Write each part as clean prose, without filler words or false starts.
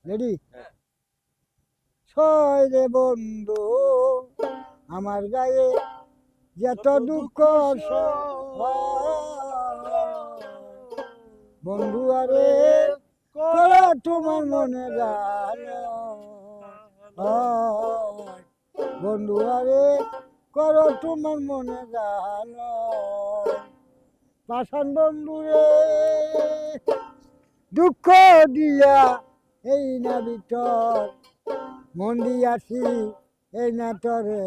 Ready? ছয় রে বন্ধু আমার গায়ে যত দুঃখ বন্ধু আরে করো তোমার মনে জানো বন্ধু আরে করো তোমার মনে জানো পাষাণ বন্ধু রে দুঃখ দিয়া এই না ভিতর মন দিয়াছি এই না তরে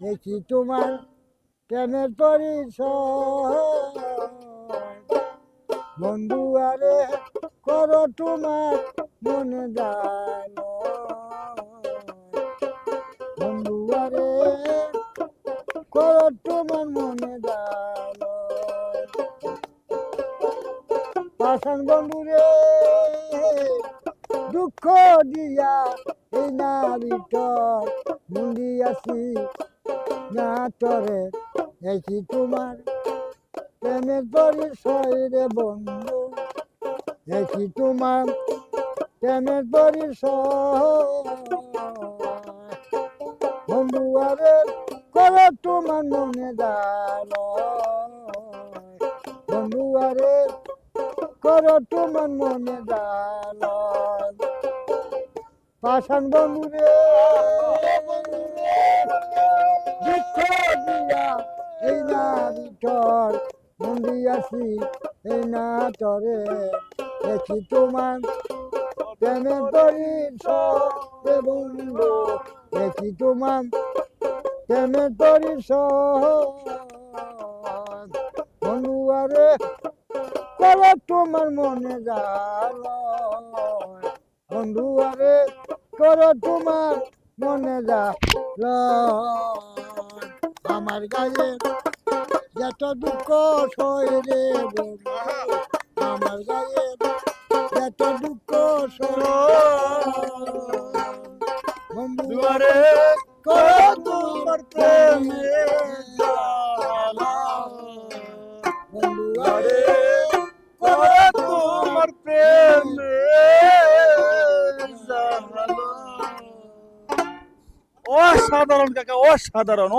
দেখি তোমার প্রেমের পরিচয় বন্ধু আরে করো তোমার মনে জানো বন্ধু আরে করো তোমার মনে জানো পাষাণ বন্ধু রে দুঃখ দিয়া এই না ভিতর মন দিয়াছি না তরে দেখি তোমার প্রেমের পরিচয় রে বন্ধু দেখি তোমার প্রেমের পরিচয় বন্ধু আরে করো তোমার মনে জানো বন্ধু আরে করো তোমার মনে জানো পাষাণ বন্ধু রে দুঃখ দিয়া এই না ভিতর মন দিয়াছি এই না তরে দেখি তোমার প্রেমের পরিচয় বন্ধু দেখি তোমার প্রেমের পরিচয় বন্ধু আরে করো তোমার মনে জানো বন্ধু আরে করো তোমার মনে জানো আমার গায়ে যত দুঃখ সয় রে বন্ধু আমার গায়ে যত দুঃখ সয় বন্ধু আরে করো তোমার প্রেমে বন্ধু আরে করো তোমার প্রেমে অসাধারণ কাকা, অসাধারণ।